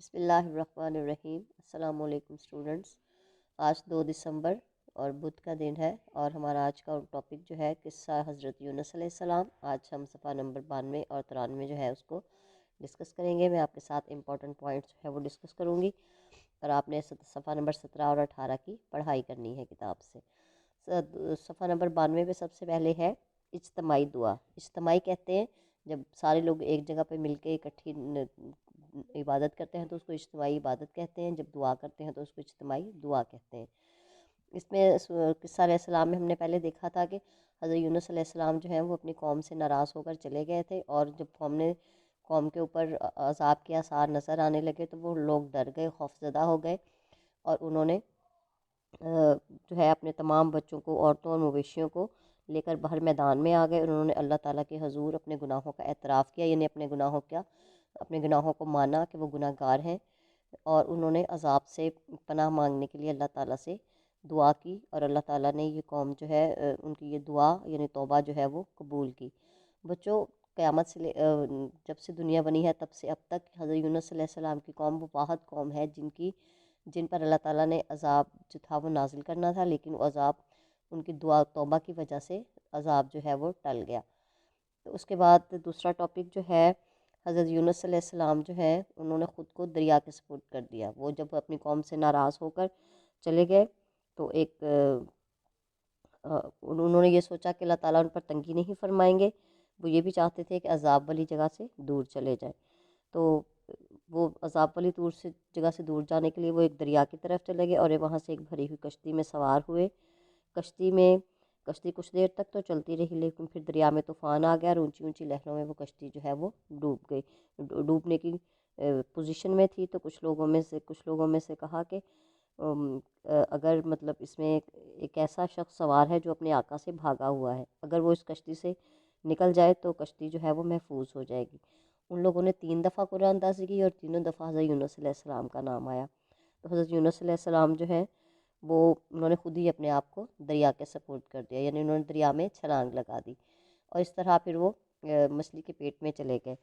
بسم اللہ الرحمن الرحیم۔ السلام علیکم اسٹوڈنٹس۔ آج 2 دسمبر اور بدھ کا دن ہے، اور ہمارا آج کا ٹاپک جو ہے قصہ حضرت یونس علیہ السلام۔ آج ہم صفحہ نمبر 92 اور 93 جو ہے اس کو ڈسکس کریں گے۔ میں آپ کے ساتھ امپورٹنٹ پوائنٹس جو ہے وہ ڈسکس کروں گی، اور آپ نے صفحہ نمبر 17 اور 18 کی پڑھائی کرنی ہے کتاب سے۔ صفحہ نمبر 92 پہ سب سے پہلے ہے اجتماعی دعا۔ اجتماعی کہتے ہیں جب سارے لوگ ایک جگہ پہ مل کے اکٹھی عبادت کرتے ہیں تو اس کو اجتماعی عبادت کہتے ہیں، جب دعا کرتے ہیں تو اس کو اجتماعی دعا کہتے ہیں۔ اس میں قصہ علیہ السلام میں ہم نے پہلے دیکھا تھا کہ حضرت یونس علیہ السلام جو ہیں وہ اپنی قوم سے ناراض ہو کر چلے گئے تھے، اور جب قوم کے اوپر عذاب کے آثار نظر آنے لگے تو وہ لوگ ڈر گئے، خوفزدہ ہو گئے، اور انہوں نے جو ہے اپنے تمام بچوں کو، عورتوں اور مویشیوں کو لے کر باہر میدان میں آ گئے، اور انہوں نے اللہ تعالیٰ کے حضور اپنے گناہوں کا اعتراف کیا، یعنی اپنے گناہوں کو مانا کہ وہ گناہ گار ہیں، اور انہوں نے عذاب سے پناہ مانگنے کے لیے اللہ تعالیٰ سے دعا کی، اور اللہ تعالیٰ نے یہ قوم جو ہے ان کی یہ دعا یعنی توبہ جو ہے وہ قبول کی۔ بچوں، قیامت سے جب سے دنیا بنی ہے تب سے اب تک حضرت یونس علیہ السلام کی قوم وہ واحد قوم ہے جن پر اللہ تعالیٰ نے عذاب جو تھا وہ نازل کرنا تھا، لیکن وہ عذاب ان کی دعا توبہ کی وجہ سے عذاب جو ہے وہ ٹل گیا۔ تو اس کے بعد دوسرا ٹاپک جو ہے حضرت یونس علیہ السلام جو ہے انہوں نے خود کو دریا کے سپرد کر دیا۔ وہ جب اپنی قوم سے ناراض ہو کر چلے گئے تو انہوں نے یہ سوچا کہ اللہ تعالیٰ ان پر تنگی نہیں فرمائیں گے، وہ یہ بھی چاہتے تھے کہ عذاب والی جگہ سے دور چلے جائیں، تو وہ عذاب والی جگہ سے دور جانے کے لیے وہ ایک دریا کی طرف چلے گئے، اور وہاں سے ایک بھری ہوئی کشتی میں سوار ہوئے۔ کشتی کچھ دیر تک تو چلتی رہی، لیکن پھر دریا میں طوفان آ گیا، اور اونچی اونچی لہروں میں وہ کشتی جو ہے وہ ڈوب گئی، ڈوبنے کی پوزیشن میں تھی۔ تو کچھ لوگوں میں سے کہا کہ اگر مطلب اس میں ایک ایسا شخص سوار ہے جو اپنے آقا سے بھاگا ہوا ہے، اگر وہ اس کشتی سے نکل جائے تو کشتی جو ہے وہ محفوظ ہو جائے گی۔ ان لوگوں نے 3 دفعہ قرآن اندازی کی، اور تینوں دفعہ حضرت یونس علیہ السلام کا نام آیا۔ تو حضرت یونس علیہ السلام جو ہے انہوں نے خود ہی اپنے آپ کو دریا کے سپرد کر دیا، یعنی انہوں نے دریا میں چھلانگ لگا دی، اور اس طرح پھر وہ مچھلی کے پیٹ میں چلے گئے۔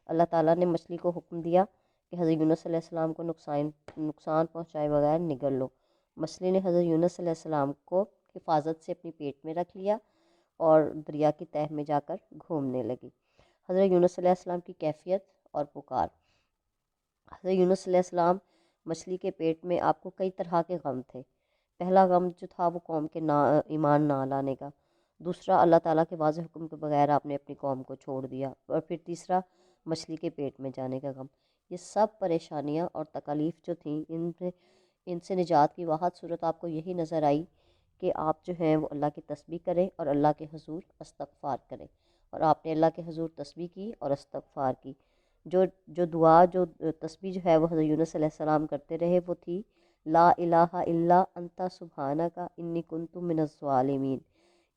اللہ تعالیٰ نے مچھلی کو حکم دیا کہ حضرت یونس علیہ السلام کو نقصان پہنچائے بغیر نگل لو۔ مچھلی نے حضرت یونس علیہ السلام کو حفاظت سے اپنی پیٹ میں رکھ لیا، اور دریا کی تہہ میں جا کر گھومنے لگی۔ حضرت یونس علیہ السلام کی کیفیت اور پکار۔ حضرت یونس علیہ السلام مچھلی کے پیٹ میں آپ کو کئی طرح کے غم تھے۔ پہلا غم جو تھا وہ قوم کے ایمان نہ لانے کا، دوسرا اللہ تعالیٰ کے واضح حکم کے بغیر آپ نے اپنی قوم کو چھوڑ دیا، اور پھر تیسرا مچھلی کے پیٹ میں جانے کا غم۔ یہ سب پریشانیاں اور تکالیف جو تھیں ان سے نجات کی واحد صورت آپ کو یہی نظر آئی کہ آپ جو ہیں وہ اللہ کی تسبیح کریں اور اللہ کے حضور استغفار کریں، اور آپ نے اللہ کے حضور تسبیح کی اور استغفار کی۔ جو تسبیح جو ہے وہ حضرت یونس علیہ السلام کرتے رہے وہ تھی لا الہ الا انت سبحانک انی کنت من الظالمین۔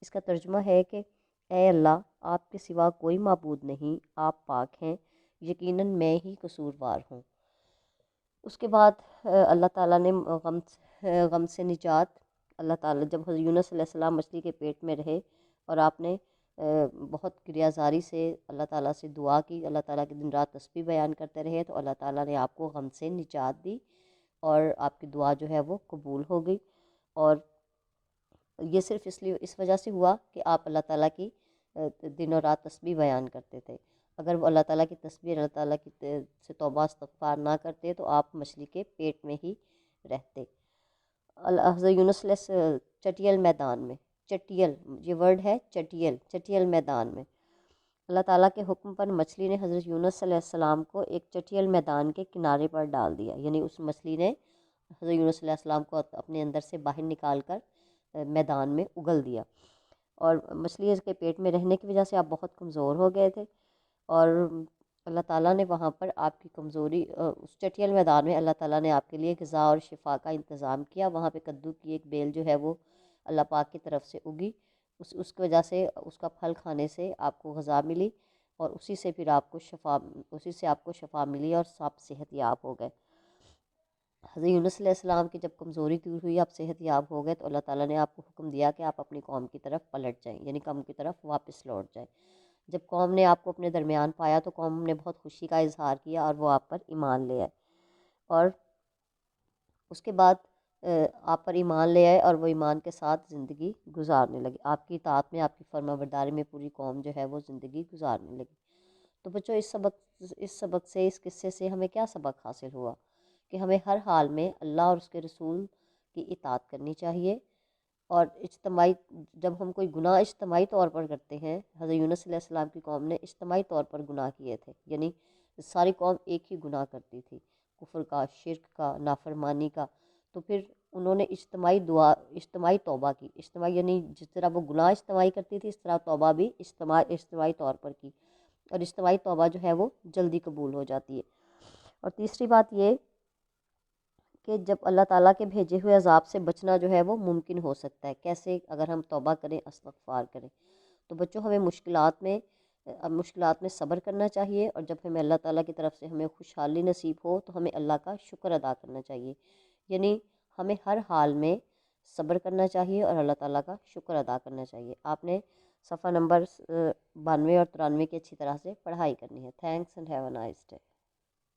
اس کا ترجمہ ہے کہ اے اللہ، آپ کے سوا کوئی معبود نہیں، آپ پاک ہیں، یقیناً میں ہی قصوروار ہوں۔ اس کے بعد اللہ تعالیٰ نے غم سے نجات، اللہ تعالیٰ جب حضرت یونس علیہ السلام مچھلی کے پیٹ میں رہے اور آپ نے بہت کریازاری سے اللہ تعالیٰ سے دعا کی، اللہ تعالیٰ کے دن رات تسبیح بیان کرتے رہے، تو اللہ تعالیٰ نے آپ کو غم سے نجات دی، اور آپ کی دعا جو ہے وہ قبول ہو گئی۔ اور یہ صرف اس وجہ سے ہوا کہ آپ اللہ تعالیٰ کی دن اور رات تسبیح بیان کرتے تھے۔ اگر وہ اللہ تعالیٰ کی تسبیح، اللہ تعالیٰ کی سے توبہ استغفار نہ کرتے تو آپ مچھلی کے پیٹ میں ہی رہتے۔ حضرت یونس علیہ چٹیل میدان میں، چٹیل یہ ورڈ ہے، چٹیل میدان میں اللہ تعالیٰ کے حکم پر مچھلی نے حضرت یونس علیہ السلام کو ایک چٹیل میدان کے کنارے پر ڈال دیا، یعنی اس مچھلی نے حضرت یونس علیہ السلام کو اپنے اندر سے باہر نکال کر میدان میں اگل دیا، اور مچھلی کے پیٹ میں رہنے کی وجہ سے آپ بہت کمزور ہو گئے تھے، اور اللہ تعالیٰ نے وہاں پر آپ کی کمزوری اس چٹیل میدان میں اللہ تعالیٰ نے آپ کے لیے غذا اور شفا کا انتظام کیا۔ وہاں پہ کدو کی ایک بیل جو ہے وہ اللہ پاک کی طرف سے اگی، اس کی وجہ سے اس کا پھل کھانے سے آپ کو غذا ملی، اور اسی سے آپ کو شفا ملی، اور آپ صحت یاب ہو گئے۔ حضرت یونس علیہ السلام کی جب کمزوری دور ہوئی، آپ صحت یاب ہو گئے، تو اللہ تعالیٰ نے آپ کو حکم دیا کہ آپ اپنی قوم کی طرف پلٹ جائیں، یعنی قوم کی طرف واپس لوٹ جائیں۔ جب قوم نے آپ کو اپنے درمیان پایا تو قوم نے بہت خوشی کا اظہار کیا، اور وہ آپ پر ایمان لے آئے۔ اور اس کے بعد آپ پر ایمان لے آئے اور وہ ایمان کے ساتھ زندگی گزارنے لگے، آپ کی اطاعت میں، آپ کی فرما برداری میں پوری قوم جو ہے وہ زندگی گزارنے لگی۔ تو بچوں اس سبق سے، اس قصے سے ہمیں کیا سبق حاصل ہوا؟ کہ ہمیں ہر حال میں اللہ اور اس کے رسول کی اطاعت کرنی چاہیے، اور اجتماعی جب ہم کوئی گناہ اجتماعی طور پر کرتے ہیں، حضرت یونس علیہ السلام کی قوم نے اجتماعی طور پر گناہ کیے تھے، یعنی ساری قوم ایک ہی گناہ کرتی تھی، کفر کا، شرک کا، نافرمانی کا، تو پھر انہوں نے اجتماعی توبہ کی، اجتماعی یعنی جس طرح وہ گناہ اجتماعی کرتی تھی، اس طرح توبہ بھی اجتماعی طور پر کی، اور اجتماعی توبہ جو ہے وہ جلدی قبول ہو جاتی ہے۔ اور تیسری بات یہ کہ جب اللہ تعالیٰ کے بھیجے ہوئے عذاب سے بچنا جو ہے وہ ممکن ہو سکتا ہے، کیسے؟ اگر ہم توبہ کریں، استغفار کریں۔ تو بچوں ہمیں مشکلات میں صبر کرنا چاہیے، اور جب ہمیں اللہ تعالیٰ کی طرف سے ہمیں خوشحالی نصیب ہو تو ہمیں اللہ کا شکر ادا کرنا چاہیے، یعنی ہمیں ہر حال میں صبر کرنا چاہیے اور اللہ تعالیٰ کا شکر ادا کرنا چاہیے۔ آپ نے صفحہ نمبر 92 اور 93 کی اچھی طرح سے پڑھائی کرنی ہے۔ Thanks and have a nice day.